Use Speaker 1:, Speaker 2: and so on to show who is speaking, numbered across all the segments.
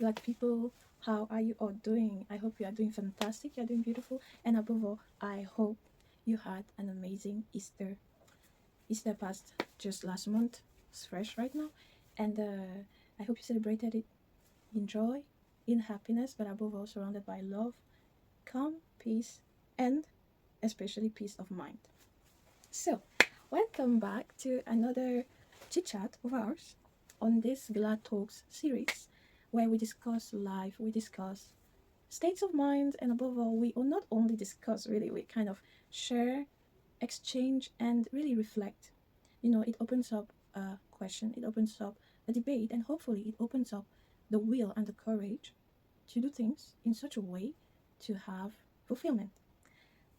Speaker 1: glad people. How are you all doing? I hope you are doing fantastic. You're doing beautiful. And above all, I hope you had an amazing Easter. Easter passed just last month. It's fresh right now. And I hope you celebrated it in joy, in happiness, but above all, surrounded by love, calm, peace, and especially peace of mind. So, welcome back to another chit chat of ours on this Glad Talks series where we discuss life, we discuss states of mind, and above all, we will not only discuss, really, we kind of share, exchange, and really reflect. It opens up a question, it opens up a debate, and hopefully, it opens up the will and the courage to do things in such a way to have fulfillment.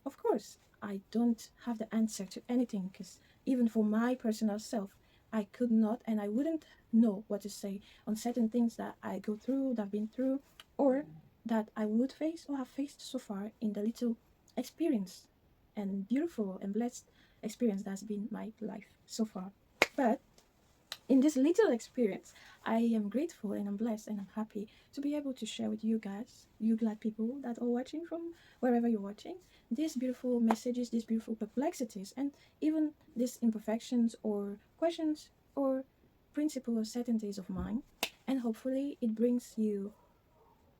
Speaker 1: Of course, I don't have the answer to anything because even for my personal self, I could not and I wouldn't know what to say on certain things that I go through, that I've been through, or that I would face or have faced so far in the little experience and beautiful and blessed experience that's been my life so far. But in this little experience, I am grateful and I'm blessed and I'm happy to be able to share with you guys, you glad people that are watching from wherever you're watching, these beautiful messages, these beautiful perplexities, and even these imperfections or questions or principle or certainties of mine. And hopefully, it brings you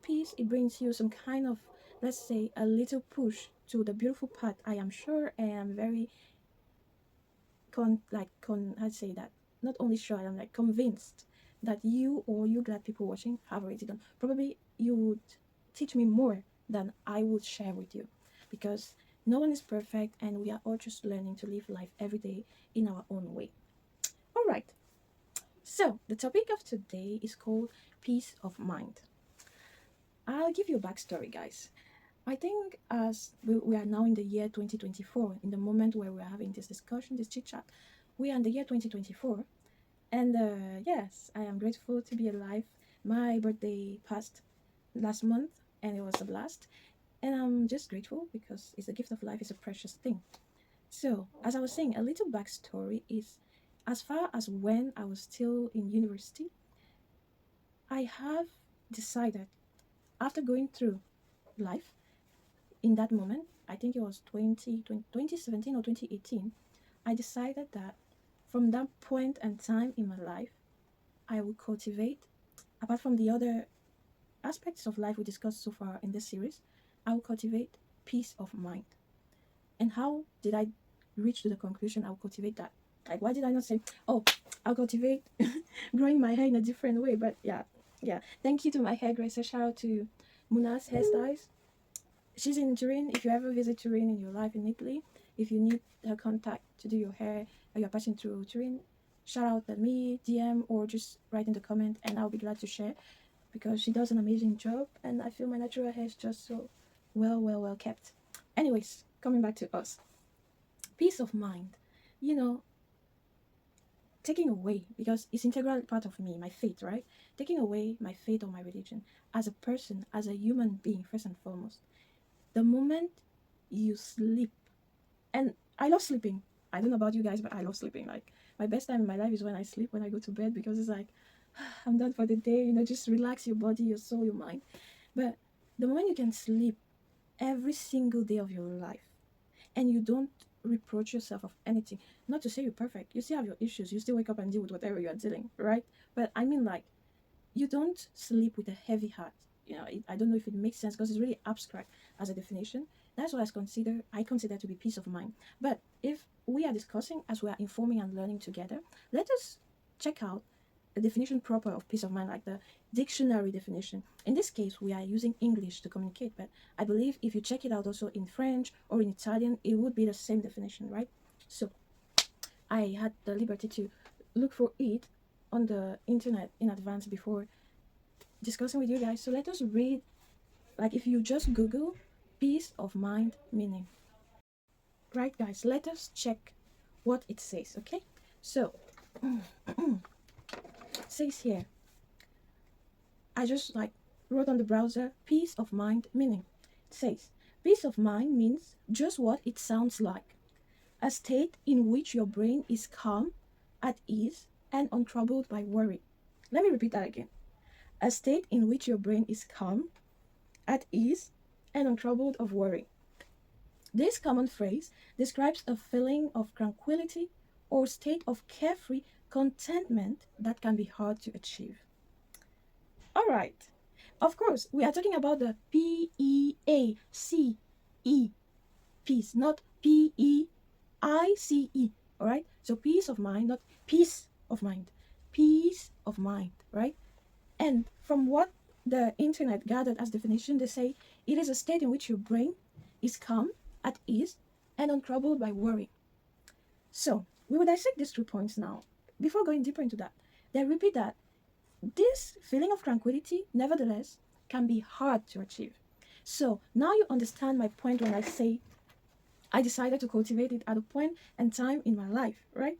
Speaker 1: peace, it brings you some kind of, let's say, a little push to the beautiful path. I am sure I am very I'd say that not only sure, I'm like convinced that you or you glad people watching have already done. Probably you would teach me more than I would share with you because no one is perfect and we are all just learning to live life every day in our own way. All right. So the topic of today is called peace of mind. I'll give you a backstory, guys. I think as we are now in the year 2024, in the moment where we're having this discussion, this chit chat, we are in the year 2024. And yes, I am grateful to be alive. My birthday passed last month and it was a blast. And I'm just grateful because it's a gift of life, it's a precious thing. So, as I was saying, a little backstory is as far as when I was still in university, I have decided after going through life in that moment, I think it was 2017 or 2018, I decided that from that point and time in my life, I would cultivate, apart from the other aspects of life we discussed so far in this series, I will cultivate peace of mind. And how did I reach to the conclusion I will cultivate that? Like, why did I not say, oh, I'll cultivate growing my hair in a different way? But yeah. Thank you to my hairdresser. Shout out to Muna's Hairstyles. She's in Turin. If you ever visit Turin in your life in Italy, if you need her contact to do your hair or you're passing through Turin, shout out at me, DM, or just write in the comment and I'll be glad to share because she does an amazing job and I feel my natural hair is just so well kept. Anyways, coming back to us. Peace of mind. You know, taking away, because it's integral part of me, my faith, right? Taking away my faith or my religion as a person, as a human being, first and foremost. The moment you sleep, and I love sleeping. I don't know about you guys, but I love sleeping. Like, my best time in my life is when I sleep, when I go to bed, because it's like, I'm done for the day, just relax your body, your soul, your mind. But the moment you can sleep every single day of your life and you don't reproach yourself of anything, not to say you're perfect, you still have your issues, you still wake up and deal with whatever you're dealing, right? But I mean, like, you don't sleep with a heavy heart. I don't know if it makes sense because it's really abstract as a definition. That's what I consider to be peace of mind. But if we are discussing as we are informing and learning together, let us check out the definition proper of peace of mind, like the dictionary definition. In this case, we are using English to communicate, but I believe if you check it out also in French or in Italian, it would be the same definition, right? So I had the liberty to look for it on the internet in advance before discussing with you guys. So let us read, like if you just Google peace of mind meaning. Right, guys, let us check what it says, okay? So, it says here, I just like wrote on the browser peace of mind meaning. It says, peace of mind means just what it sounds like, a state in which your brain is calm, at ease, and untroubled by worry. Let me repeat that again. a state in which your brain is calm, at ease, and untroubled of worry. This common phrase describes a feeling of tranquility or state of carefree contentment that can be hard to achieve. All right. Of course, we are talking about the PEACE, peace, not PEICE. All right. So peace of mind, not peace of mind. Peace of mind, right? And from what the internet gathered as definition, they say it is a state in which your brain is calm, at ease, and untroubled by worry. So we will dissect these 3 points now. Before going deeper into that, they repeat that this feeling of tranquility, nevertheless, can be hard to achieve. So now you understand my point when I say I decided to cultivate it at a point and time in my life, right?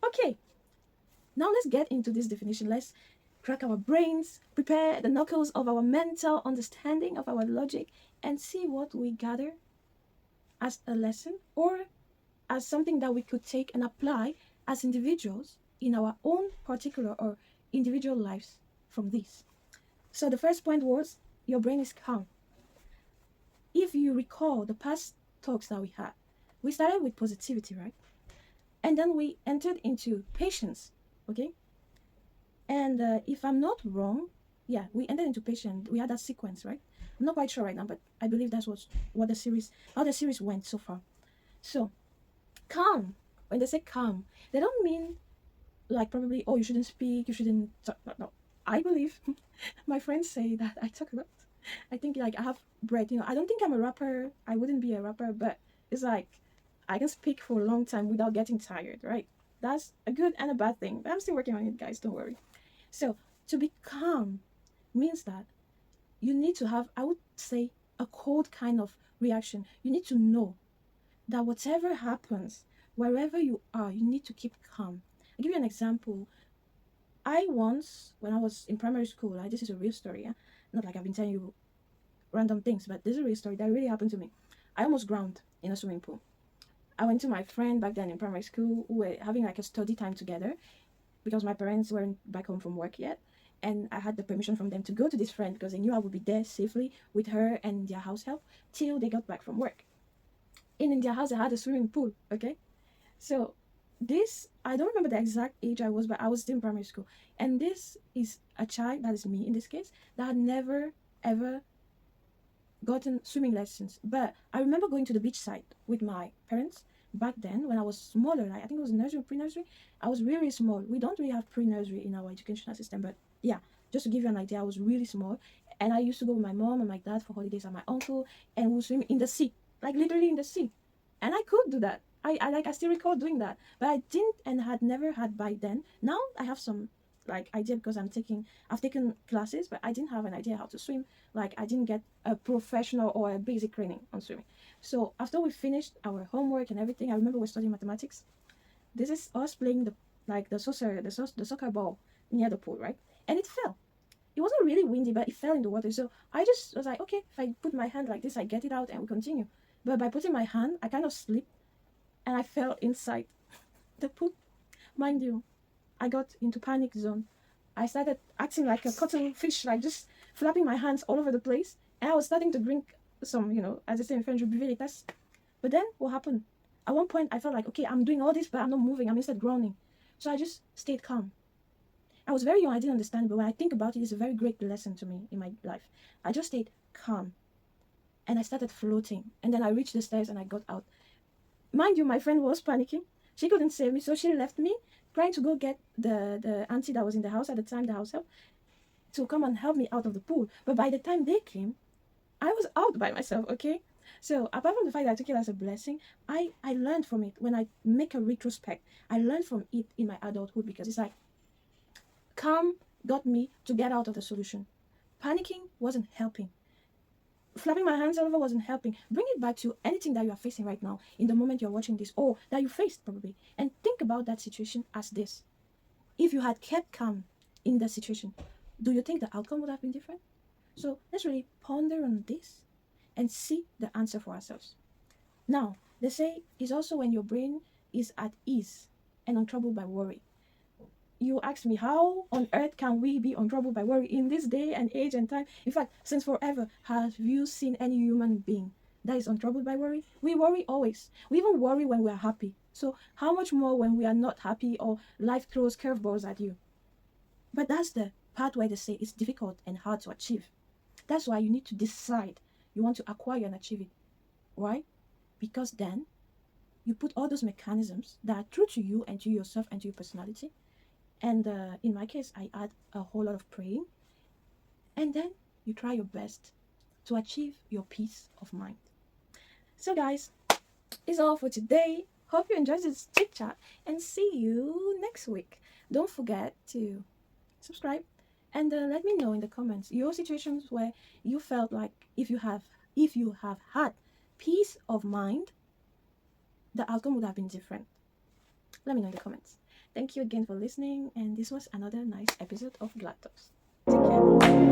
Speaker 1: Okay, now let's get into this definition. Let's crack our brains, prepare the knuckles of our mental understanding of our logic, and see what we gather as a lesson or as something that we could take and apply as individuals in our own particular or individual lives from this. So the first point was your brain is calm. If you recall the past talks that we had, we started with positivity, right? And then we entered into patience, okay? And if I'm not wrong, yeah, we entered into patience. We had that sequence, right? I'm not quite sure right now, but I believe that's what the series, how the series went so far. So calm. When they say calm, they don't mean like probably, oh, you shouldn't speak, you shouldn't talk. No, no. I believe my friends say that I talk a lot. I think like I have breath, I don't think I'm a rapper. I wouldn't be a rapper, but it's like I can speak for a long time without getting tired, right? That's a good and a bad thing, but I'm still working on it, guys. Don't worry. So to be calm means that you need to have, I would say, a cold kind of reaction. You need to know that whatever happens, wherever you are, you need to keep calm. I'll give you an example. I once, when I was in primary school, this is a real story, yeah? Not like I've been telling you random things, but this is a real story that really happened to me. I almost drowned in a swimming pool. I went to my friend back then in primary school. We were having like a study time together because my parents weren't back home from work yet. And I had the permission from them to go to this friend because they knew I would be there safely with her and their house help till they got back from work. And in their house, they had a swimming pool, okay? So this, I don't remember the exact age I was, but I was still in primary school. And this is a child, that is me in this case, that had never ever gotten swimming lessons. But I remember going to the beach side with my parents back then when I was smaller. Like I think it was nursery, pre-nursery. I was really small. We don't really have pre-nursery in our educational system, but yeah, just to give you an idea, I was really small. And I used to go with my mom and my dad for holidays and my uncle, and we swim in the sea, like literally in the sea. And I could do that. I still recall doing that, but I didn't and had never had by then. Now I have some like idea because I've taken classes, but I didn't have an idea how to swim. Like I didn't get a professional or a basic training on swimming. So after we finished our homework and everything, I remember we're studying mathematics. This is us playing the soccer ball near the pool, right? And it fell. It wasn't really windy, but it fell in the water. So I just was like, okay, if I put my hand like this, I get it out and we continue. But by putting my hand, I kind of slipped and I fell inside the pool. Mind you, I got into panic zone. I started acting like a cuttlefish, like just flapping my hands all over the place. And I was starting to drink some, as I say in French, buvelitas. But then what happened? At one point, I felt like, okay, I'm doing all this, but I'm not moving. I'm instead groaning. So I just stayed calm. I was very young, I didn't understand it, but when I think about it, it's a very great lesson to me in my life. I just stayed calm and I started floating. And then I reached the stairs and I got out. Mind you, my friend was panicking. She couldn't save me, so she left me, trying to go get the auntie that was in the house at the time, the house help, to come and help me out of the pool. But by the time they came, I was out by myself, okay? So apart from the fact that I took it as a blessing, I learned from it. When I make a retrospect, I learned from it in my adulthood because it's like calm got me to get out of the solution. Panicking wasn't helping. Flapping my hands all over wasn't helping. Bring it back to anything that you are facing right now in the moment you're watching this or that you faced probably. And think about that situation as this. If you had kept calm in that situation, do you think the outcome would have been different? So let's really ponder on this and see the answer for ourselves. Now, they say it's also when your brain is at ease and untroubled by worry. you asked me, how on earth can we be untroubled by worry in this day and age and time? In fact, since forever, have you seen any human being that is untroubled by worry? We worry always. We even worry when we are happy. So how much more when we are not happy or life throws curveballs at you? But that's the part where they say it's difficult and hard to achieve. That's why you need to decide you want to acquire and achieve it. Why? Because then you put all those mechanisms that are true to you and to yourself and to your personality. And in my case, I add a whole lot of praying. And then you try your best to achieve your peace of mind. So, guys, it's all for today. Hope you enjoyed this chit chat and see you next week. Don't forget to subscribe and let me know in the comments your situations where you felt like if you have had peace of mind, the outcome would have been different. Let me know in the comments. Thank you again for listening, and this was another nice episode of Glad Talks. Take care.